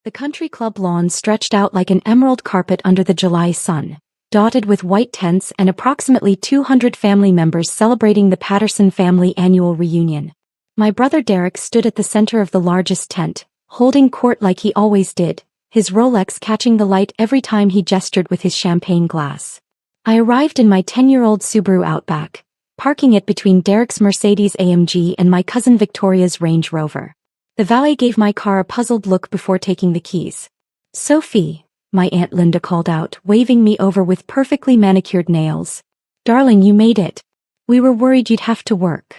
The country club lawn stretched out like an emerald carpet under the July sun, dotted with white tents and approximately 200 family members celebrating the Patterson family annual reunion. My brother Derek stood at the center of the largest tent, holding court like he always did, his Rolex catching the light every time he gestured with his champagne glass. I arrived in my 10-year-old Subaru Outback, parking it between Derek's Mercedes-AMG and my cousin Victoria's Range Rover. The valet gave my car a puzzled look before taking the keys. "Sophie," my Aunt Linda called out, waving me over with perfectly manicured nails. "Darling, you made it. We were worried you'd have to work."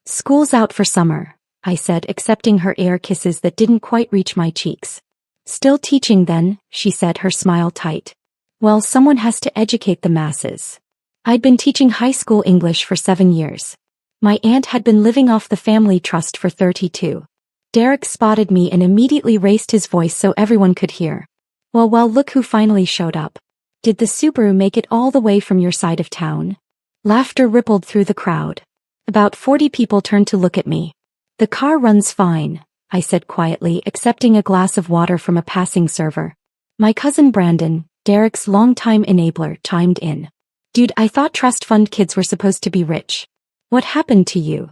"School's out for summer," I said, accepting her air kisses that didn't quite reach my cheeks. "Still teaching then," she said, her smile tight. "Well, someone has to educate the masses." I'd been teaching high school English for 7 years. My aunt had been living off the family trust for 32. Derek spotted me and immediately raised his voice so everyone could hear. Well, look who finally showed up. Did the Subaru make it all the way from your side of town?" Laughter rippled through the crowd. About 40 people turned to look at me. "The car runs fine," I said quietly, accepting a glass of water from a passing server. My cousin Brandon, Derek's longtime enabler, chimed in. "Dude, I thought trust fund kids were supposed to be rich. What happened to you?"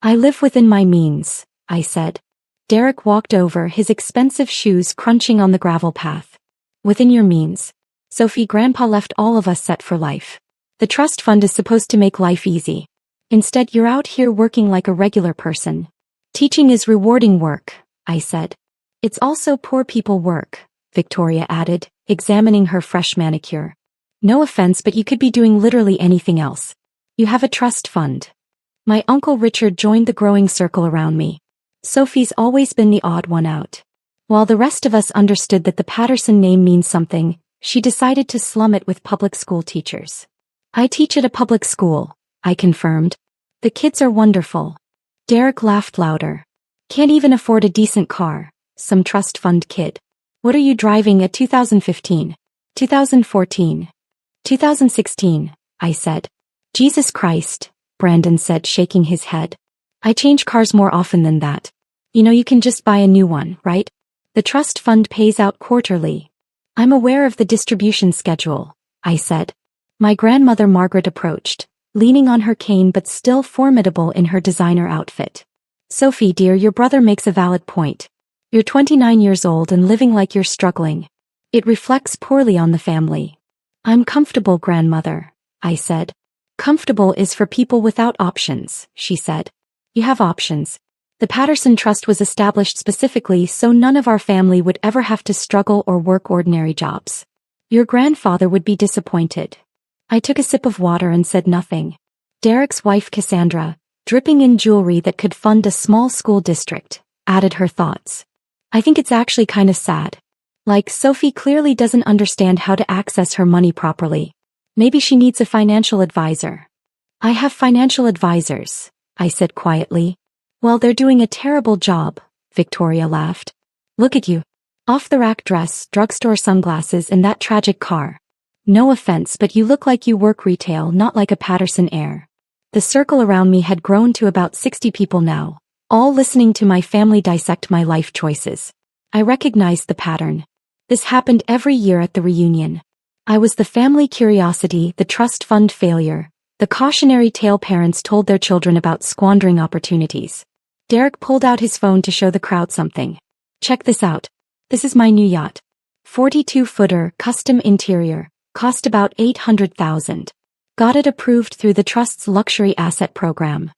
"I live within my means," I said. Derek walked over, his expensive shoes crunching on the gravel path. "Within your means? Sophie, Grandpa left all of us set for life. The trust fund is supposed to make life easy. Instead, you're out here working like a regular person." "Teaching is rewarding work," I said. "It's also poor people work," Victoria added, examining her fresh manicure. "No offense, but you could be doing literally anything else. You have a trust fund." My Uncle Richard joined the growing circle around me. Sophie's always been the odd one out. While the rest of us understood that the Patterson name means something, she decided to slum it with public school teachers. "I teach at a public school," I confirmed. "The kids are wonderful." Derek laughed louder. "Can't even afford a decent car, some trust fund kid. What are you driving, a 2015? 2014? 2016, I said. "Jesus Christ," Brandon said, shaking his head. "I change cars more often than that. You can just buy a new one, right? The trust fund pays out quarterly." "I'm aware of the distribution schedule," I said. My grandmother Margaret approached, leaning on her cane but still formidable in her designer outfit. "Sophie, dear, your brother makes a valid point. You're 29 years old and living like you're struggling. It reflects poorly on the family." "I'm comfortable, grandmother," I said. "Comfortable is for people without options," she said. "You have options. The Patterson Trust was established specifically so none of our family would ever have to struggle or work ordinary jobs. Your grandfather would be disappointed." I took a sip of water and said nothing. Derek's wife Cassandra, dripping in jewelry that could fund a small school district, added her thoughts. "I think it's actually kind of sad. Like, Sophie clearly doesn't understand how to access her money properly. Maybe she needs a financial advisor." "I have financial advisors," I said quietly. "Well, they're doing a terrible job," Victoria laughed. "Look at you. Off-the-rack dress, drugstore sunglasses, and that tragic car. No offense, but you look like you work retail, not like a Patterson heir." The circle around me had grown to about 60 people now, all listening to my family dissect my life choices. I recognized the pattern. This happened every year at the reunion. I was the family curiosity, the trust fund failure, the cautionary tale parents told their children about squandering opportunities. Derek pulled out his phone to show the crowd something. "Check this out. This is my new yacht. 42-footer, custom interior, cost about $800,000. Got it approved through the Trust's luxury asset program."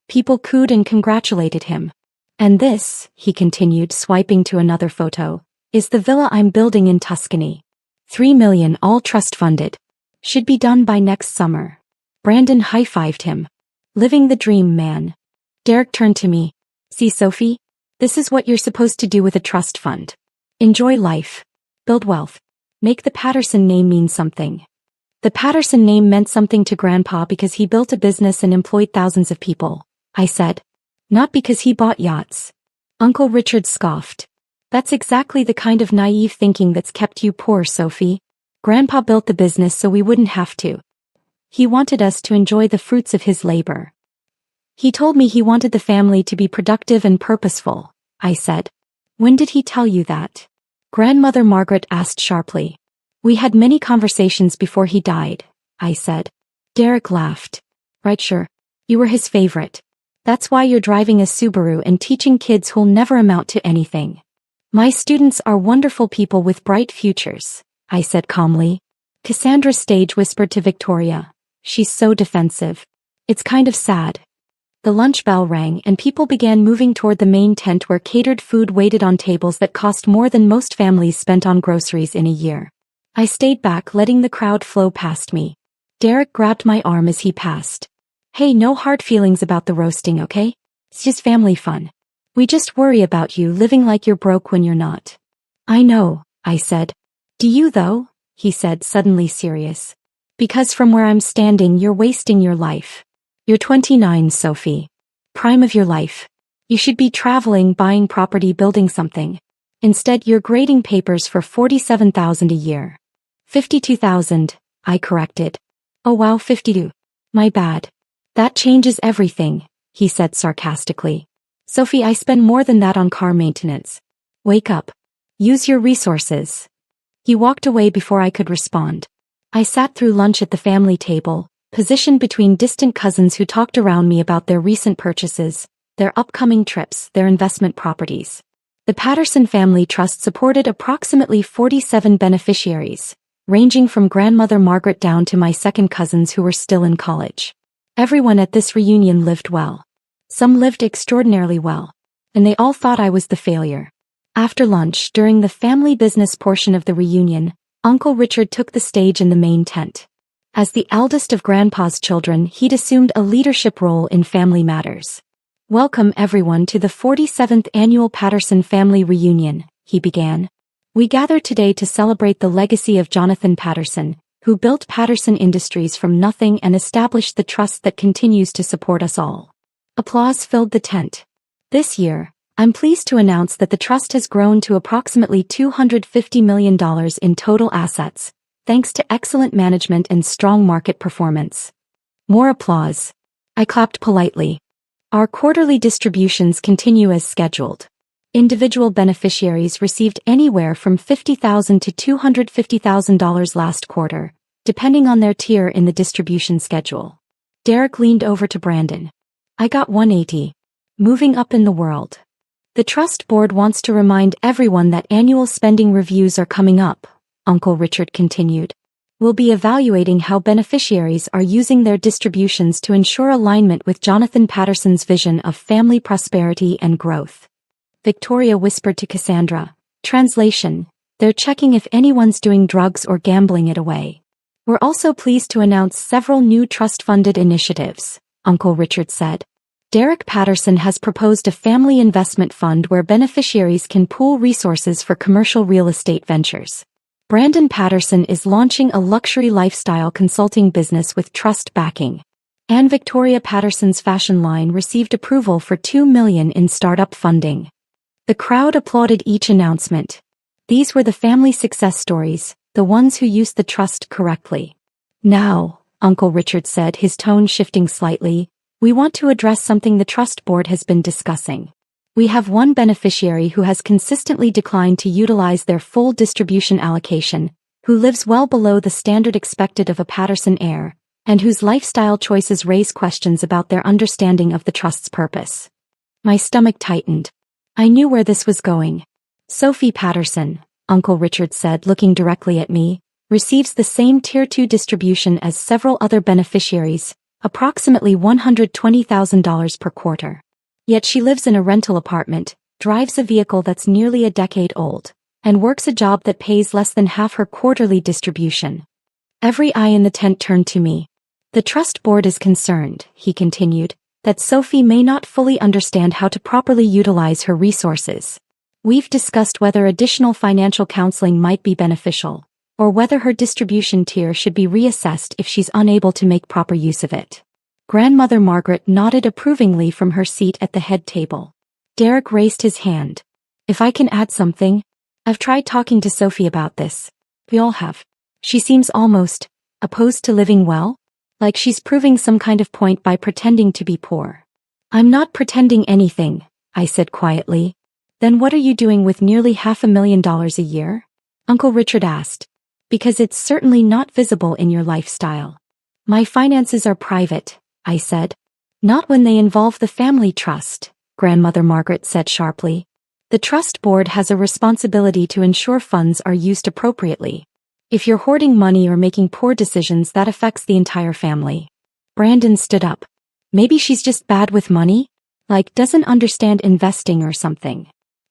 People cooed and congratulated him. "And this," he continued, swiping to another photo, "is the villa I'm building in Tuscany. 3 million, all trust funded. Should be done by next summer." Brandon high-fived him. "Living the dream, man." Derek turned to me. "See, Sophie? This is what you're supposed to do with a trust fund. Enjoy life. Build wealth. Make the Patterson name mean something." The Patterson name meant something to Grandpa because he built a business and employed thousands of people, I said. "Not because he bought yachts." Uncle Richard scoffed. "That's exactly the kind of naive thinking that's kept you poor, Sophie. Grandpa built the business so we wouldn't have to. He wanted us to enjoy the fruits of his labor." "He told me he wanted the family to be productive and purposeful," I said. "When did he tell you that?" Grandmother Margaret asked sharply. We had many conversations before he died, I said. Derek laughed. Right, sure. You were his favorite. That's why you're driving a Subaru and teaching kids who'll never amount to anything. My students are wonderful people with bright futures, I said calmly. Cassandra stage whispered to Victoria. She's so defensive. It's kind of sad. The lunch bell rang and people began moving toward the main tent where catered food waited on tables that cost more than most families spent on groceries in a year. I stayed back, letting the crowd flow past me. Derek grabbed my arm as he passed. Hey, no hard feelings about the roasting, okay? It's just family fun. We just worry about you living like you're broke when you're not. I know, I said. Do you though? He said, suddenly serious. Because from where I'm standing, you're wasting your life. You're 29, Sophie. Prime of your life. You should be traveling, buying property, building something. Instead, you're grading papers for $47,000 a year. 52,000, I corrected. Oh wow, 52. My bad. That changes everything, he said sarcastically. Sophie, I spend more than that on car maintenance. Wake up. Use your resources. He walked away before I could respond. I sat through lunch at the family table, positioned between distant cousins who talked around me about their recent purchases, their upcoming trips, their investment properties. The Patterson Family Trust supported approximately 47 beneficiaries, ranging from Grandmother Margaret down to my second cousins who were still in college. Everyone at this reunion lived well. Some lived extraordinarily well, and they all thought I was the failure. After lunch, during the family business portion of the reunion, Uncle Richard took the stage in the main tent. As the eldest of Grandpa's children, he'd assumed a leadership role in family matters. Welcome everyone to the 47th Annual Patterson Family Reunion, he began. We gather today to celebrate the legacy of Jonathan Patterson, who built Patterson Industries from nothing and established the trust that continues to support us all. Applause filled the tent. This year, I'm pleased to announce that the trust has grown to approximately $250 million in total assets, thanks to excellent management and strong market performance. More applause. I clapped politely. Our quarterly distributions continue as scheduled. Individual beneficiaries received anywhere from $50,000 to $250,000 last quarter, depending on their tier in the distribution schedule. Derek leaned over to Brandon. I got 180. Moving up in the world. The trust board wants to remind everyone that annual spending reviews are coming up, Uncle Richard continued. We'll be evaluating how beneficiaries are using their distributions to ensure alignment with Jonathan Patterson's vision of family prosperity and growth. Victoria whispered to Cassandra. Translation, they're checking if anyone's doing drugs or gambling it away. We're also pleased to announce several new trust-funded initiatives, Uncle Richard said. Derek Patterson has proposed a family investment fund where beneficiaries can pool resources for commercial real estate ventures. Brandon Patterson is launching a luxury lifestyle consulting business with trust backing. And Victoria Patterson's fashion line received approval for $2 million in startup funding. The crowd applauded each announcement. These were the family success stories, the ones who used the trust correctly. Now, Uncle Richard said, his tone shifting slightly, we want to address something the trust board has been discussing. We have one beneficiary who has consistently declined to utilize their full distribution allocation, who lives well below the standard expected of a Patterson heir, and whose lifestyle choices raise questions about their understanding of the trust's purpose. My stomach tightened. I knew where this was going. Sophie Patterson, Uncle Richard said, looking directly at me, receives the same Tier 2 distribution as several other beneficiaries, approximately $120,000 per quarter. Yet she lives in a rental apartment, drives a vehicle that's nearly a decade old, and works a job that pays less than half her quarterly distribution. Every eye in the tent turned to me. The trust board is concerned, he continued, that Sophie may not fully understand how to properly utilize her resources. We've discussed whether additional financial counseling might be beneficial, or whether her distribution tier should be reassessed if she's unable to make proper use of it. Grandmother Margaret nodded approvingly from her seat at the head table. Derek raised his hand. If I can add something, I've tried talking to Sophie about this. We all have. She seems almost opposed to living well, like she's proving some kind of point by pretending to be poor. I'm not pretending anything, I said quietly. Then what are you doing with nearly $500,000 a year? Uncle Richard asked. Because it's certainly not visible in your lifestyle. My finances are private, I said. Not when they involve the family trust, Grandmother Margaret said sharply. The trust board has a responsibility to ensure funds are used appropriately. If you're hoarding money or making poor decisions, that affects the entire family. Brandon stood up. Maybe she's just bad with money? Like, doesn't understand investing or something.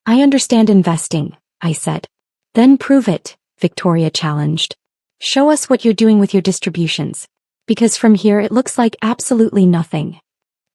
I understand investing, I said. Then prove it, Victoria challenged. Show us what you're doing with your distributions. Because from here it looks like absolutely nothing.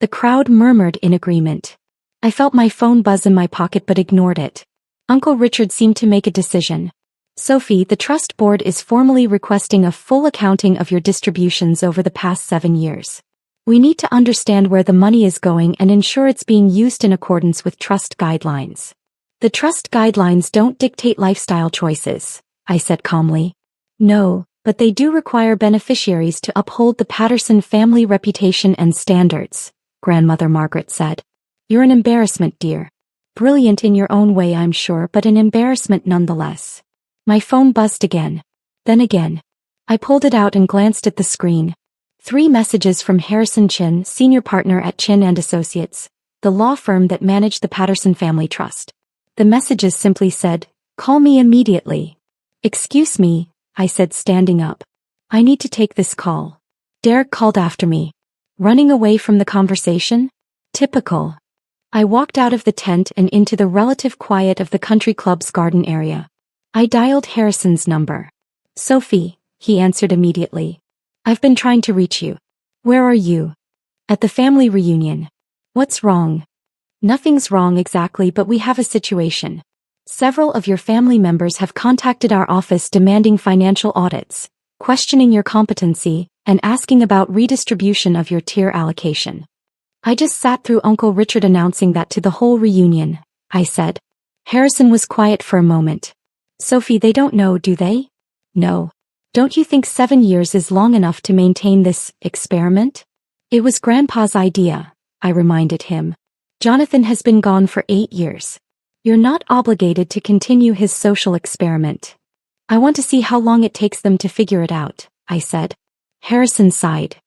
The crowd murmured in agreement. I felt my phone buzz in my pocket but ignored it. Uncle Richard seemed to make a decision. Sophie, the trust board is formally requesting a full accounting of your distributions over the past 7 years. We need to understand where the money is going and ensure it's being used in accordance with trust guidelines. The trust guidelines don't dictate lifestyle choices, I said calmly. No, but they do require beneficiaries to uphold the Patterson family reputation and standards, Grandmother Margaret said. You're an embarrassment, dear. Brilliant in your own way, I'm sure, but an embarrassment nonetheless. My phone buzzed again. Then again. I pulled it out and glanced at the screen. 3 messages from Harrison Chin, senior partner at Chin & Associates, the law firm that managed the Patterson Family Trust. The messages simply said, "Call me immediately." "Excuse me," I said, standing up. "I need to take this call." Derek called after me. Running away from the conversation? Typical. I walked out of the tent and into the relative quiet of the country club's garden area. I dialed Harrison's number. "Sophie," he answered immediately. "I've been trying to reach you." "Where are you?" "At the family reunion." "What's wrong?" "Nothing's wrong exactly, but we have a situation. Several of your family members have contacted our office demanding financial audits, questioning your competency, and asking about redistribution of your tier allocation." I just sat through Uncle Richard announcing that to the whole reunion, I said. Harrison was quiet for a moment. "Sophie, they don't know, do they?" "No. Don't you think 7 years is long enough to maintain this experiment?" "It was Grandpa's idea," I reminded him. "Jonathan has been gone for 8 years. You're not obligated to continue his social experiment." "I want to see how long it takes them to figure it out," I said. Harrison sighed.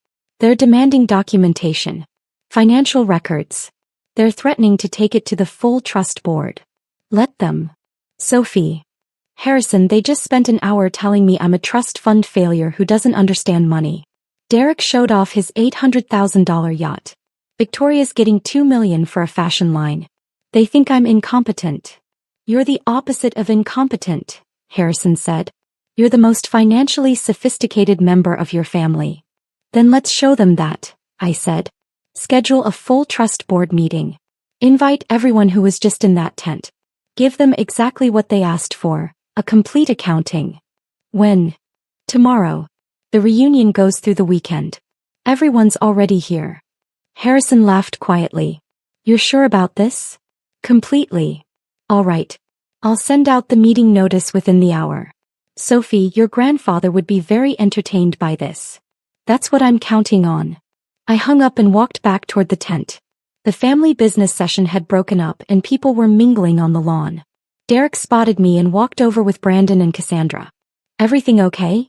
"They're demanding documentation. Financial records. They're threatening to take it to the full trust board." "Let them." "Sophie." "Harrison, they just spent an hour telling me I'm a trust fund failure who doesn't understand money." Derek showed off his $800,000 yacht. Victoria's getting $2 million for a fashion line. "They think I'm incompetent." "You're the opposite of incompetent," Harrison said. "You're the most financially sophisticated member of your family." "Then let's show them that," I said. "Schedule a full trust board meeting. Invite everyone who was just in that tent. Give them exactly what they asked for, a complete accounting." "When?" "Tomorrow. The reunion goes through the weekend. Everyone's already here." Harrison laughed quietly. "You're sure about this?" "Completely." "All right. I'll send out the meeting notice within the hour. Sophie, your grandfather would be very entertained by this." "That's what I'm counting on." I hung up and walked back toward the tent. The family business session had broken up and people were mingling on the lawn. Derek spotted me and walked over with Brandon and Cassandra. "Everything okay?"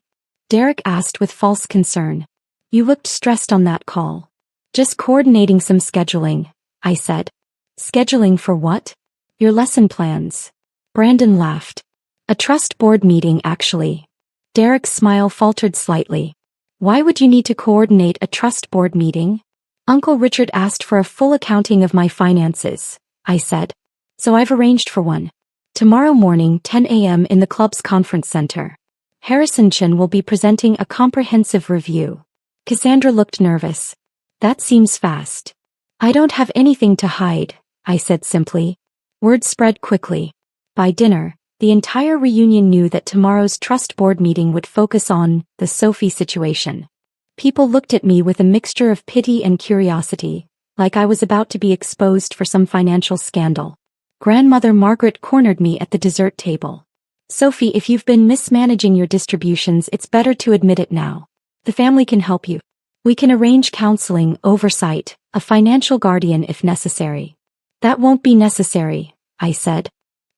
Derek asked with false concern. "You looked stressed on that call." "Just coordinating some scheduling," I said. "Scheduling for what?" "Your lesson plans." Brandon laughed. "A trust board meeting, actually." Derek's smile faltered slightly. "Why would you need to coordinate a trust board meeting?" "Uncle Richard asked for a full accounting of my finances," I said. "So I've arranged for one. Tomorrow morning, 10 a.m. in the club's conference center. Harrison Chin will be presenting a comprehensive review." Cassandra looked nervous. "That seems fast." "I don't have anything to hide," I said simply. Word spread quickly. By dinner, the entire reunion knew that tomorrow's trust board meeting would focus on the Sophie situation. People looked at me with a mixture of pity and curiosity, like I was about to be exposed for some financial scandal. Grandmother Margaret cornered me at the dessert table. "Sophie, if you've been mismanaging your distributions, it's better to admit it now. The family can help you. We can arrange counseling, oversight, a financial guardian if necessary." "That won't be necessary," I said.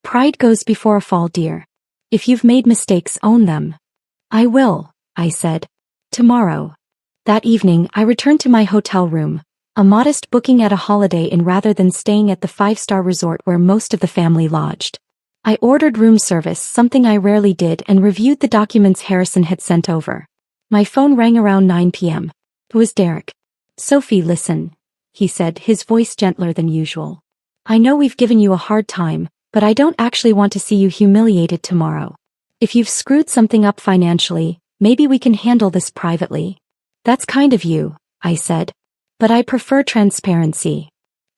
Pride goes before a fall, dear. If you've made mistakes, own them. I will, I said. Tomorrow. That evening, I returned to my hotel room, a modest booking at a Holiday Inn rather than staying at the five-star resort where most of the family lodged. I ordered room service, something I rarely did, and reviewed the documents Harrison had sent over. My phone rang around 9 p.m. It was Derek. Sophie, listen, he said, his voice gentler than usual. I know we've given you a hard time, but I don't actually want to see you humiliated tomorrow. If you've screwed something up financially, maybe we can handle this privately. That's kind of you, I said. But I prefer transparency.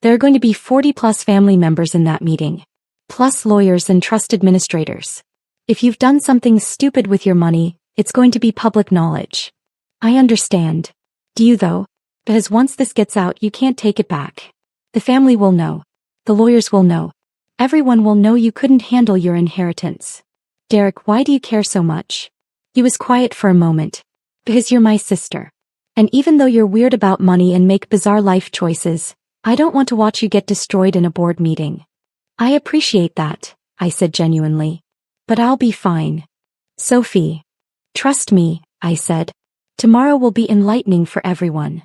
There are going to be 40+ family members in that meeting. Plus lawyers and trust administrators. If you've done something stupid with your money, it's going to be public knowledge. I understand. Do you though? Because once this gets out, you can't take it back. The family will know. The lawyers will know. Everyone will know you couldn't handle your inheritance. Derek, why do you care so much? He was quiet for a moment. Because you're my sister. And even though you're weird about money and make bizarre life choices, I don't want to watch you get destroyed in a board meeting. I appreciate that, I said genuinely. But I'll be fine. Sophie. Trust me, I said. Tomorrow will be enlightening for everyone.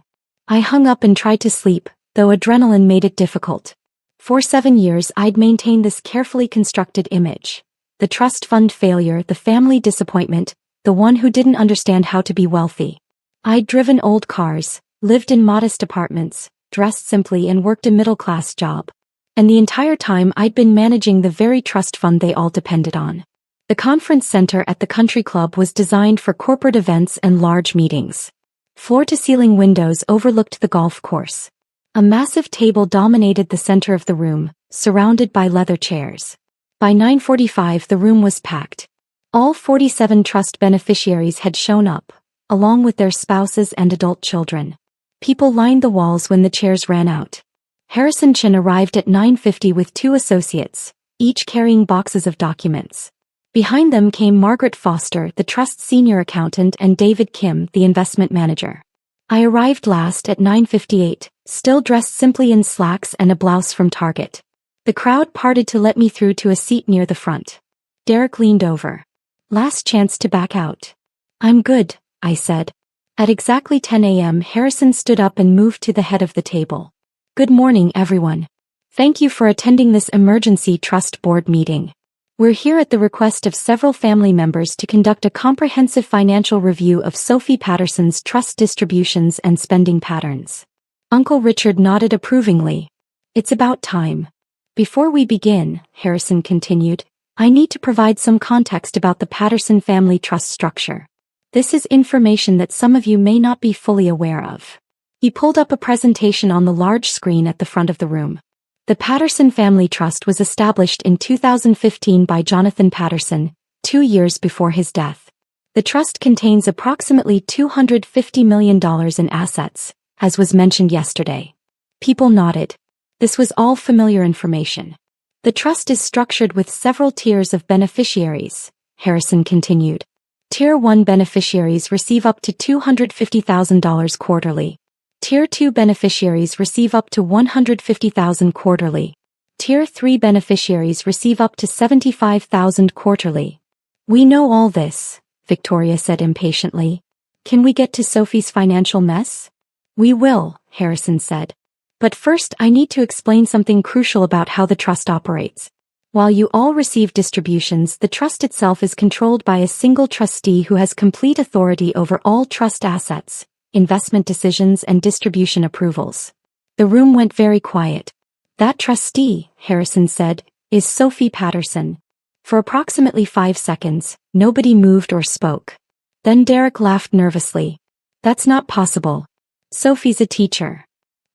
I hung up and tried to sleep, though adrenaline made it difficult. For 7 years I'd maintained this carefully constructed image. The trust fund failure, the family disappointment, the one who didn't understand how to be wealthy. I'd driven old cars, lived in modest apartments, dressed simply and worked a middle-class job. And the entire time I'd been managing the very trust fund they all depended on. The conference center at the country club was designed for corporate events and large meetings. Floor-to-ceiling windows overlooked the golf course. A massive table dominated the center of the room, surrounded by leather chairs. By 9:45 the room was packed. All 47 trust beneficiaries had shown up, along with their spouses and adult children. People lined the walls when the chairs ran out. Harrison Chin arrived at 9:50 with 2 associates, each carrying boxes of documents. Behind them came Margaret Foster, the trust's senior accountant, and David Kim, the investment manager. I arrived last at 9:58, still dressed simply in slacks and a blouse from Target. The crowd parted to let me through to a seat near the front. Derek leaned over. Last chance to back out. I'm good, I said. At exactly 10 a.m. Harrison stood up and moved to the head of the table. Good morning, everyone. Thank you for attending this emergency trust board meeting. We're here at the request of several family members to conduct a comprehensive financial review of Sophie Patterson's trust distributions and spending patterns. Uncle Richard nodded approvingly. It's about time. Before we begin, Harrison continued, I need to provide some context about the Patterson family trust structure. This is information that some of you may not be fully aware of. He pulled up a presentation on the large screen at the front of the room. The Patterson Family Trust was established in 2015 by Jonathan Patterson, 2 years before his death. The trust contains approximately $250 million in assets, as was mentioned yesterday. People nodded. This was all familiar information. The trust is structured with several tiers of beneficiaries, Harrison continued. Tier 1 beneficiaries receive up to $250,000 quarterly. Tier 2 beneficiaries receive up to $150,000 quarterly. Tier 3 beneficiaries receive up to $75,000 quarterly. We know all this, Victoria said impatiently. Can we get to Sophie's financial mess? We will, Harrison said. But first I need to explain something crucial about how the trust operates. While you all receive distributions, the trust itself is controlled by a single trustee who has complete authority over all trust assets, investment decisions and distribution approvals. The room went very quiet. That trustee, Harrison said, is Sophie Patterson. For approximately 5 seconds, nobody moved or spoke. Then Derek laughed nervously. That's not possible. Sophie's a teacher.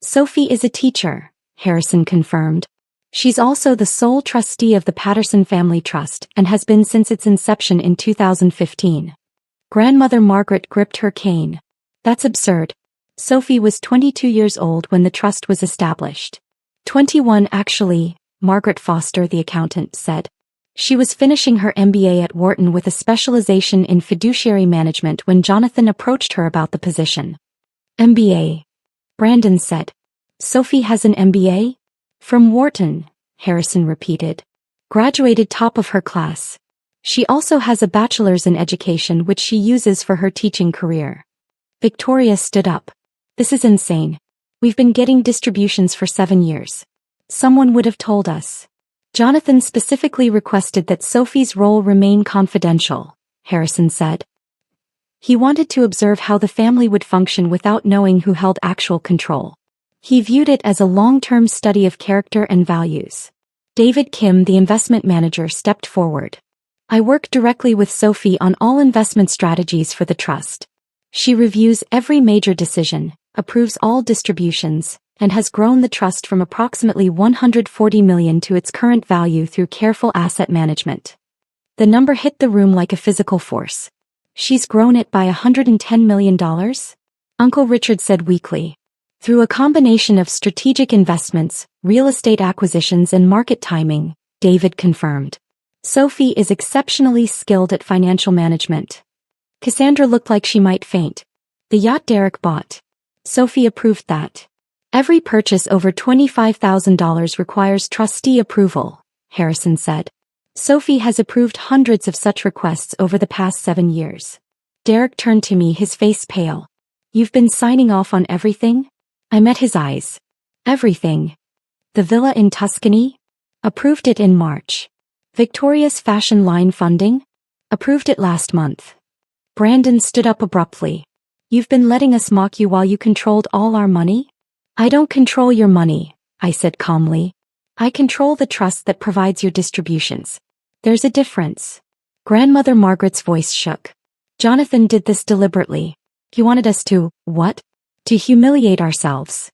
Sophie is a teacher, Harrison confirmed. She's also the sole trustee of the Patterson Family Trust and has been since its inception in 2015. Grandmother Margaret gripped her cane. That's absurd. Sophie was 22 years old when the trust was established. 21 actually, Margaret Foster, the accountant, said. She was finishing her MBA at Wharton with a specialization in fiduciary management when Jonathan approached her about the position. MBA. Brandon said. Sophie has an MBA? From Wharton, Harrison repeated. Graduated top of her class. She also has a bachelor's in education which she uses for her teaching career. Victoria stood up. This is insane. We've been getting distributions for 7 years. Someone would have told us. Jonathan specifically requested that Sophie's role remain confidential, Harrison said. He wanted to observe how the family would function without knowing who held actual control. He viewed it as a long-term study of character and values. David Kim, the investment manager, stepped forward. I work directly with Sophie on all investment strategies for the trust. She reviews every major decision, approves all distributions, and has grown the trust from approximately $140 million to its current value through careful asset management. The number hit the room like a physical force. She's grown it by $110 million? Uncle Richard said weakly. Through a combination of strategic investments, real estate acquisitions and market timing, David confirmed. Sophie is exceptionally skilled at financial management. Cassandra looked like she might faint. The yacht Derek bought. Sophie approved that. Every purchase over $25,000 requires trustee approval, Harrison said. Sophie has approved hundreds of such requests over the past 7 years. Derek turned to me, his face pale. You've been signing off on everything? I met his eyes. Everything. The villa in Tuscany? Approved it in March. Victoria's fashion line funding? Approved it last month. Brandon stood up abruptly. You've been letting us mock you while you controlled all our money? I don't control your money, I said calmly. I control the trust that provides your distributions. There's a difference. Grandmother Margaret's voice shook. Jonathan did this deliberately. He wanted us to, what? To humiliate ourselves.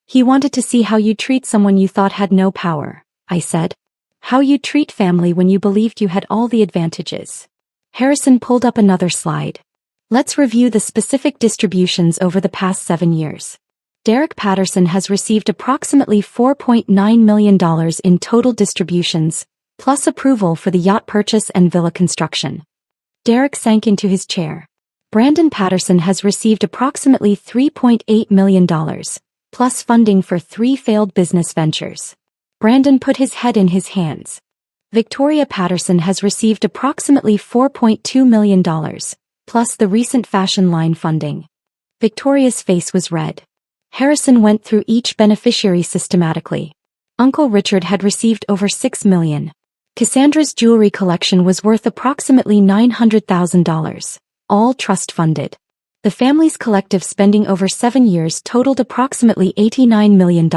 He wanted to see how you treat someone you thought had no power, I said. How you treat family when you believed you had all the advantages. Harrison pulled up another slide. Let's review the specific distributions over the past 7 years. Derek Patterson has received approximately $4.9 million in total distributions, plus approval for the yacht purchase and villa construction. Derek sank into his chair. Brandon Patterson has received approximately $3.8 million, plus funding for 3 failed business ventures. Brandon put his head in his hands. Victoria Patterson has received approximately $4.2 million, plus the recent fashion line funding. Victoria's face was red. Harrison went through each beneficiary systematically. Uncle Richard had received over $6 million. Cassandra's jewelry collection was worth approximately $900,000, all trust-funded. The family's collective spending over 7 years totaled approximately $89 million.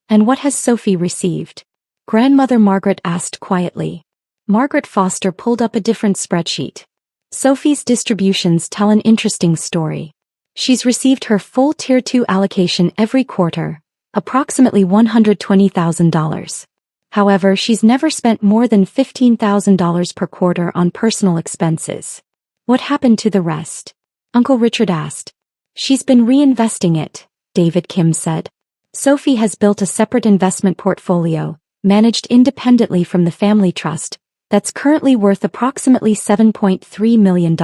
And what has Sophie received? Grandmother Margaret asked quietly. Margaret Foster pulled up a different spreadsheet. Sophie's distributions tell an interesting story. She's received her full Tier 2 allocation every quarter, approximately $120,000. However, she's never spent more than $15,000 per quarter on personal expenses. What happened to the rest? Uncle Richard asked. She's been reinvesting it, David Kim said. Sophie has built a separate investment portfolio, managed independently from the family trust, that's currently worth approximately $7.3 million.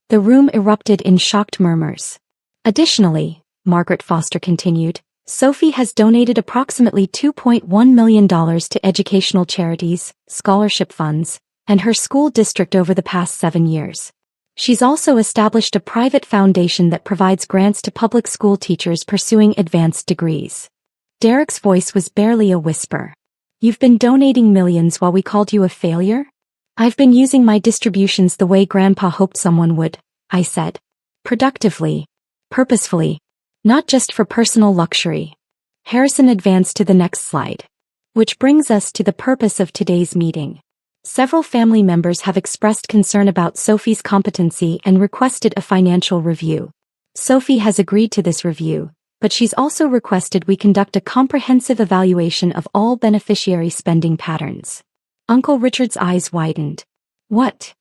The room erupted in shocked murmurs. Additionally, Margaret Foster continued, Sophie has donated approximately $2.1 million to educational charities, scholarship funds, and her school district over the past 7 years. She's also established a private foundation that provides grants to public school teachers pursuing advanced degrees. Derek's voice was barely a whisper. You've been donating millions while we called you a failure? I've been using my distributions the way Grandpa hoped someone would, I said. Productively. Purposefully. Not just for personal luxury. Harrison advanced to the next slide. Which brings us to the purpose of today's meeting. Several family members have expressed concern about Sophie's competency and requested a financial review. Sophie has agreed to this review, but she's also requested we conduct a comprehensive evaluation of all beneficiary spending patterns. Uncle Richard's eyes widened. What?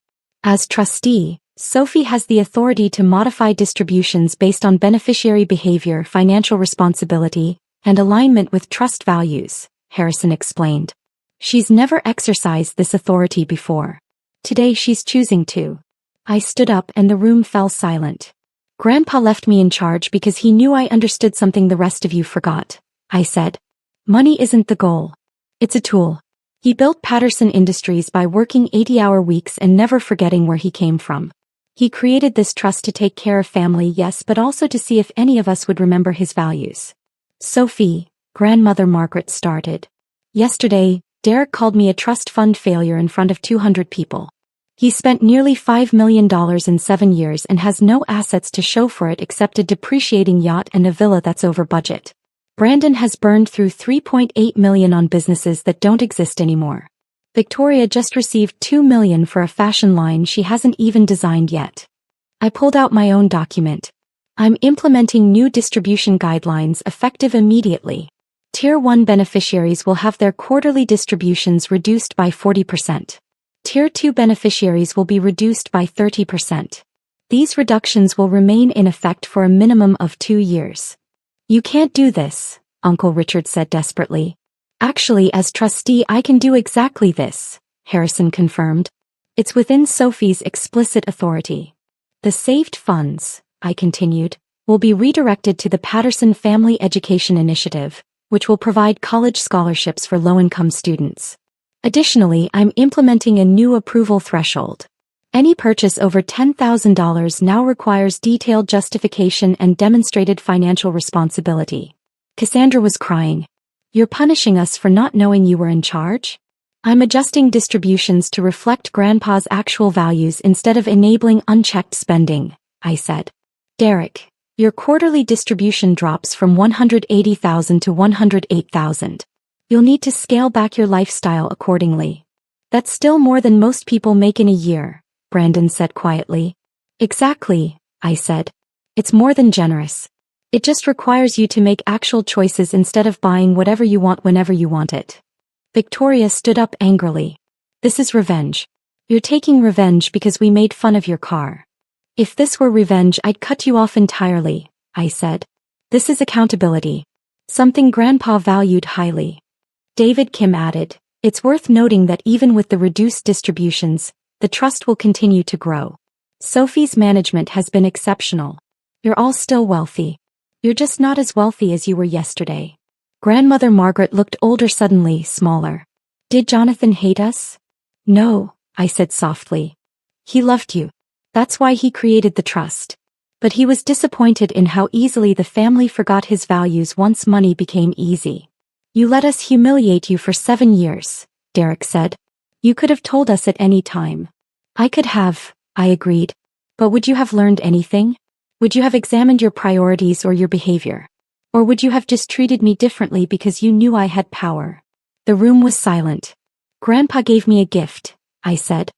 As trustee, Sophie has the authority to modify distributions based on beneficiary behavior, financial responsibility, and alignment with trust values, Harrison explained. She's never exercised this authority before. Today she's choosing to. I stood up and the room fell silent. Grandpa left me in charge because he knew I understood something the rest of you forgot, I said. Money isn't the goal, It's a tool. He built Patterson Industries by working 80-hour weeks and never forgetting where he came from. He created this trust to take care of family, yes, but also to see if any of us would remember his values. Sophie, grandmother Margaret started. Yesterday, Derek called me a trust fund failure in front of 200 people. He spent nearly $5 million in 7 years and has no assets to show for it except a depreciating yacht and a villa that's over budget. Brandon has burned through $3.8 million on businesses that don't exist anymore. Victoria just received $2 million for a fashion line she hasn't even designed yet. I pulled out my own document. I'm implementing new distribution guidelines effective immediately. Tier 1 beneficiaries will have their quarterly distributions reduced by 40%. Tier 2 beneficiaries will be reduced by 30%. These reductions will remain in effect for a minimum of 2 years. You can't do this, Uncle Richard said desperately. Actually, as trustee, I can do exactly this, Harrison confirmed. It's within Sophie's explicit authority. The saved funds, I continued, will be redirected to the Patterson Family Education Initiative, which will provide college scholarships for low-income students. Additionally, I'm implementing a new approval threshold. Any purchase over $10,000 now requires detailed justification and demonstrated financial responsibility. Cassandra was crying. You're punishing us for not knowing you were in charge? I'm adjusting distributions to reflect Grandpa's actual values instead of enabling unchecked spending, I said. Derek, your quarterly distribution drops from $180,000 to $108,000. You'll need to scale back your lifestyle accordingly. That's still more than most people make in a year, Brandon said quietly. Exactly, I said. It's more than generous. It just requires you to make actual choices instead of buying whatever you want whenever you want it. Victoria stood up angrily. This is revenge. You're taking revenge because we made fun of your car. If this were revenge, I'd cut you off entirely, I said. This is accountability. Something Grandpa valued highly. David Kim added, it's worth noting that even with the reduced distributions, the trust will continue to grow. Sophie's management has been exceptional. You're all still wealthy. You're just not as wealthy as you were yesterday. Grandmother Margaret looked older, suddenly smaller. Did Jonathan hate us? No, I said softly. He loved you. That's why he created the trust. But he was disappointed in how easily the family forgot his values once money became easy. You let us humiliate you for 7 years, Derek said. You could have told us at any time. I could have, I agreed. But would you have learned anything? Would you have examined your priorities or your behavior? Or would you have just treated me differently because you knew I had power? The room was silent. Grandpa gave me a gift, I said.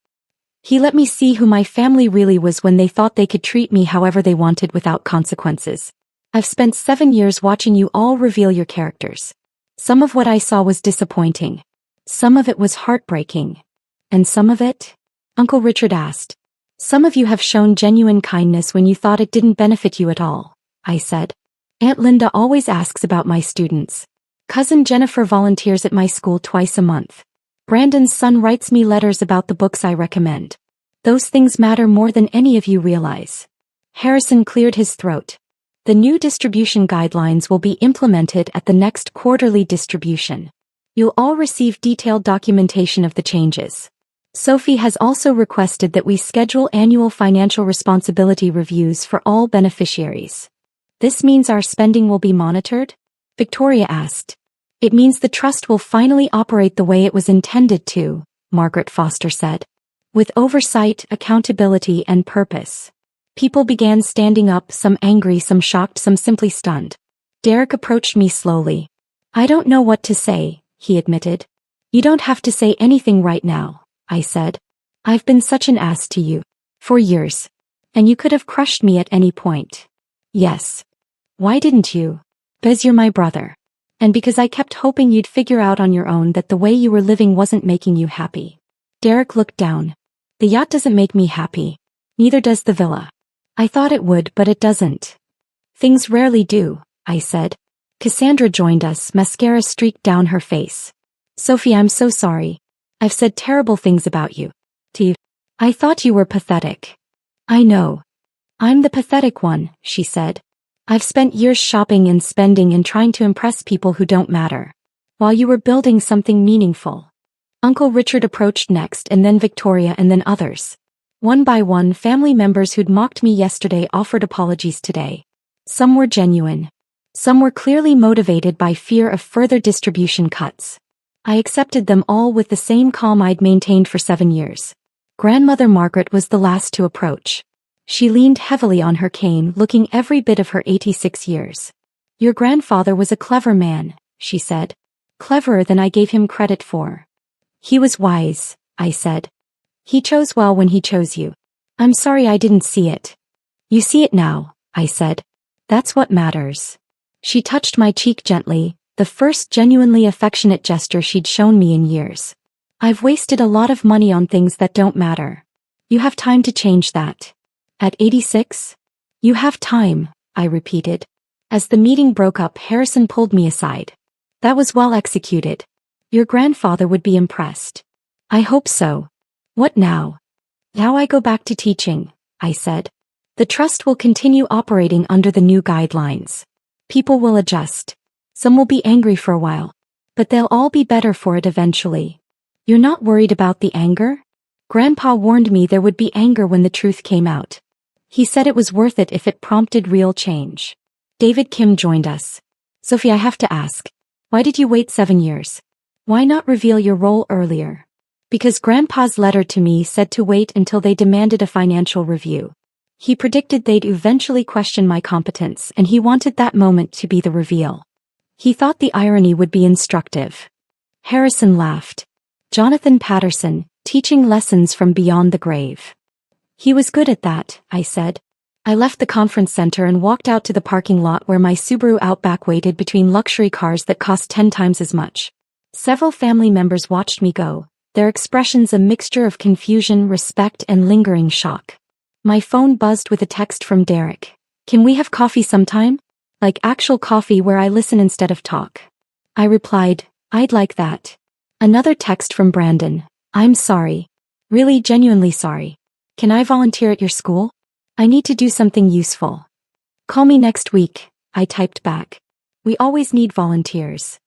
He let me see who my family really was when they thought they could treat me however they wanted without consequences. I've spent 7 years watching you all reveal your characters. Some of what I saw was disappointing. Some of it was heartbreaking. And some of it? Uncle Richard asked. Some of you have shown genuine kindness when you thought it didn't benefit you at all, I said. Aunt Linda always asks about my students. Cousin Jennifer volunteers at my school twice a month. Brandon's son writes me letters about the books I recommend. Those things matter more than any of you realize. Harrison cleared his throat. The new distribution guidelines will be implemented at the next quarterly distribution. You'll all receive detailed documentation of the changes. Sophie has also requested that we schedule annual financial responsibility reviews for all beneficiaries. This means our spending will be monitored? Victoria asked. It means the trust will finally operate the way it was intended to, Margaret Foster said. With oversight, accountability, and purpose. People began standing up, some angry, some shocked, some simply stunned. Derek approached me slowly. I don't know what to say, he admitted. You don't have to say anything right now, I said. I've been such an ass to you. For years. And you could have crushed me at any point. Yes. Why didn't you? Because you're my brother. And because I kept hoping you'd figure out on your own that the way you were living wasn't making you happy. Derek looked down. The yacht doesn't make me happy. Neither does the villa. I thought it would, but it doesn't. Things rarely do, I said. Cassandra joined us, mascara streaked down her face. Sophie, I'm so sorry. I've said terrible things about you. I thought you were pathetic. I know. I'm the pathetic one, she said. I've spent years shopping and spending and trying to impress people who don't matter. while you were building something meaningful. Uncle Richard approached next, and then Victoria, and then others. One by one, family members who'd mocked me yesterday offered apologies today. Some were genuine. Some were clearly motivated by fear of further distribution cuts. I accepted them all with the same calm I'd maintained for 7 years. Grandmother Margaret was the last to approach. She leaned heavily on her cane, looking every bit of her 86 years. "Your grandfather was a clever man," she said. "Cleverer than I gave him credit for." "He was wise," I said. "He chose well when he chose you." "I'm sorry I didn't see it." "You see it now," I said. "That's what matters." She touched my cheek gently, the first genuinely affectionate gesture she'd shown me in years. "I've wasted a lot of money on things that don't matter. You have time to change that." "At 86? You have time," I repeated. As the meeting broke up, Harrison pulled me aside. "That was well executed. Your grandfather would be impressed." "I hope so." "What now?" "Now I go back to teaching," I said. "The trust will continue operating under the new guidelines. People will adjust. Some will be angry for a while, but they'll all be better for it eventually." "You're not worried about the anger?" "Grandpa warned me there would be anger when the truth came out. He said it was worth it if it prompted real change." David Kim joined us. "Sophie, I have to ask, why did you wait 7 years? Why not reveal your role earlier?" "Because Grandpa's letter to me said to wait until they demanded a financial review. He predicted they'd eventually question my competence, and he wanted that moment to be the reveal. He thought the irony would be instructive." Harrison laughed. "Jonathan Patterson, teaching lessons from beyond the grave." "He was good at that," I said. I left the conference center and walked out to the parking lot where my Subaru Outback waited between luxury cars that cost 10 times as much. Several family members watched me go, their expressions a mixture of confusion, respect, and lingering shock. My phone buzzed with a text from Derek. "Can we have coffee sometime? Like actual coffee where I listen instead of talk." I replied, "I'd like that." Another text from Brandon. "I'm sorry. Really genuinely sorry. Can I volunteer at your school? I need to do something useful." "Call me next week," I typed back. "We always need volunteers."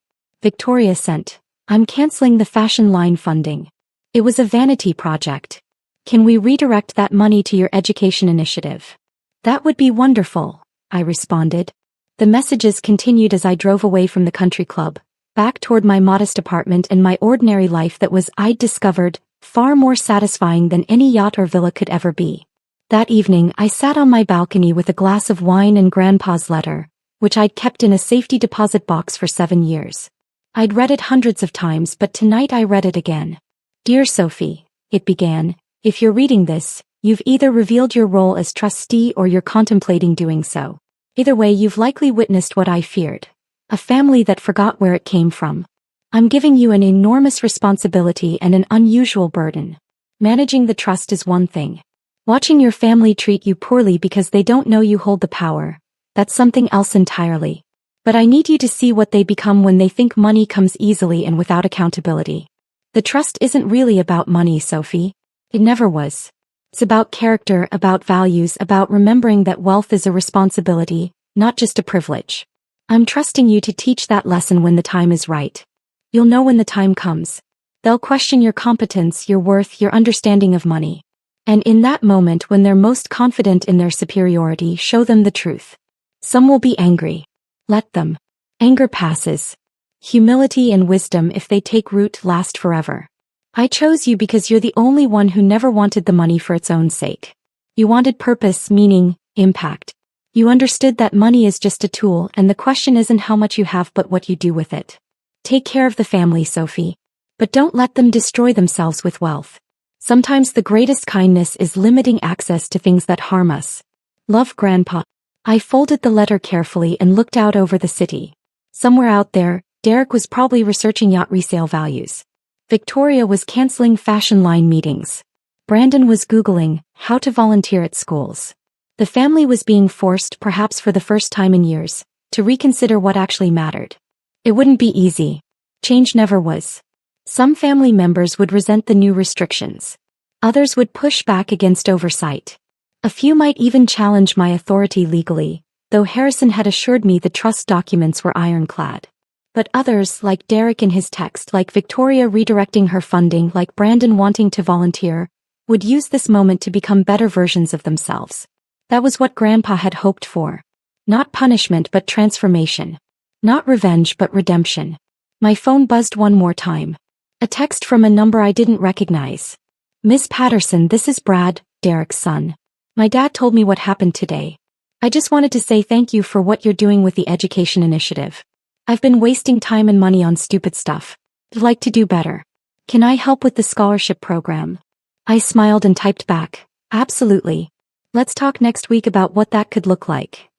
Victoria sent, "I'm canceling the fashion line funding. It was a vanity project. Can we redirect that money to your education initiative?" "That would be wonderful," I responded. The messages continued as I drove away from the country club, back toward my modest apartment and my ordinary life that was, I'd discovered, far more satisfying than any yacht or villa could ever be. That evening I sat on my balcony with a glass of wine and Grandpa's letter, which I'd kept in a safety deposit box for 7 years. I'd read it hundreds of times, but tonight I read it again. "Dear Sophie," it began, "if you're reading this, you've either revealed your role as trustee or you're contemplating doing so. Either way, you've likely witnessed what I feared. A family that forgot where it came from. I'm giving you an enormous responsibility and an unusual burden. Managing the trust is one thing. Watching your family treat you poorly because they don't know you hold the power, that's something else entirely. But I need you to see what they become when they think money comes easily and without accountability. The trust isn't really about money, Sophie. It never was. It's about character, about values, about remembering that wealth is a responsibility, not just a privilege. I'm trusting you to teach that lesson when the time is right. You'll know when the time comes. They'll question your competence, your worth, your understanding of money. And in that moment when they're most confident in their superiority, show them the truth. Some will be angry. Let them. Anger passes. Humility and wisdom, if they take root, last forever. I chose you because you're the only one who never wanted the money for its own sake. You wanted purpose, meaning, impact. You understood that money is just a tool, and the question isn't how much you have but what you do with it. Take care of the family, Sophie. But don't let them destroy themselves with wealth. Sometimes the greatest kindness is limiting access to things that harm us. Love, Grandpa. I folded the letter carefully and looked out over the city. Somewhere out there, Derek was probably researching yacht resale values. Victoria was canceling fashion line meetings. Brandon was Googling how to volunteer at schools. The family was being forced, perhaps for the first time in years, to reconsider what actually mattered. It wouldn't be easy. Change never was. Some family members would resent the new restrictions. Others would push back against oversight. A few might even challenge my authority legally, though Harrison had assured me the trust documents were ironclad. But others, like Derek in his text, like Victoria redirecting her funding, like Brandon wanting to volunteer, would use this moment to become better versions of themselves. That was what Grandpa had hoped for. Not punishment but transformation. Not revenge but redemption. My phone buzzed one more time. A text from a number I didn't recognize. Miss Patterson, this is Brad, Derek's son. My dad told me what happened today. I just wanted to say thank you for what you're doing with the education initiative. I've been wasting time and money on stupid stuff. I'd like to do better. Can I help with the scholarship program? I smiled and typed back, absolutely. Let's talk next week about what that could look like.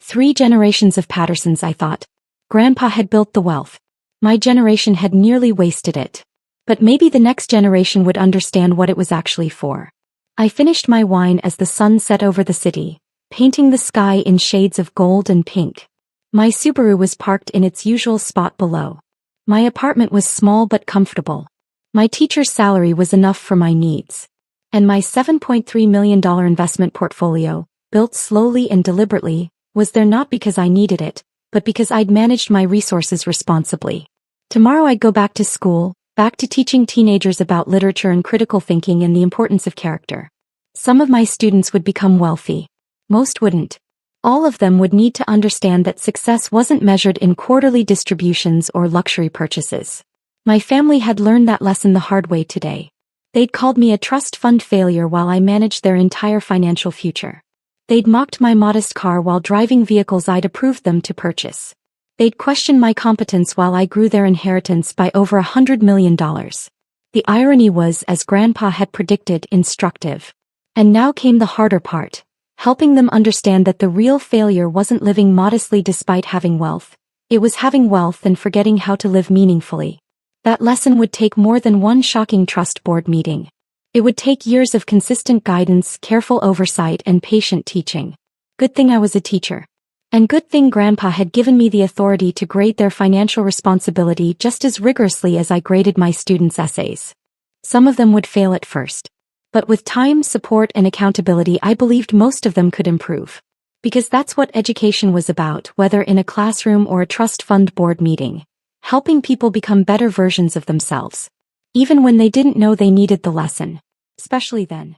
3 generations of Pattersons, I thought. Grandpa had built the wealth. My generation had nearly wasted it. But maybe the next generation would understand what it was actually for. I finished my wine as the sun set over the city, painting the sky in shades of gold and pink. My Subaru was parked in its usual spot below. My apartment was small but comfortable. My teacher's salary was enough for my needs. And my $7.3 million investment portfolio, built slowly and deliberately, was there not because I needed it, but because I'd managed my resources responsibly. Tomorrow I'd go back to school, back to teaching teenagers about literature and critical thinking and the importance of character. Some of my students would become wealthy. Most wouldn't. All of them would need to understand that success wasn't measured in quarterly distributions or luxury purchases. My family had learned that lesson the hard way today. They'd called me a trust fund failure while I managed their entire financial future. They'd mocked my modest car while driving vehicles I'd approved them to purchase. They'd questioned my competence while I grew their inheritance by over $100 million. The irony was, as Grandpa had predicted, instructive. And now came the harder part, helping them understand that the real failure wasn't living modestly despite having wealth. It was having wealth and forgetting how to live meaningfully. That lesson would take more than one shocking trust board meeting. It would take years of consistent guidance, careful oversight, and patient teaching. Good thing I was a teacher. And good thing Grandpa had given me the authority to grade their financial responsibility just as rigorously as I graded my students' essays. Some of them would fail at first. But with time, support, and accountability, I believed most of them could improve. Because that's what education was about, whether in a classroom or a trust fund board meeting. Helping people become better versions of themselves. Even when they didn't know they needed the lesson. Especially then.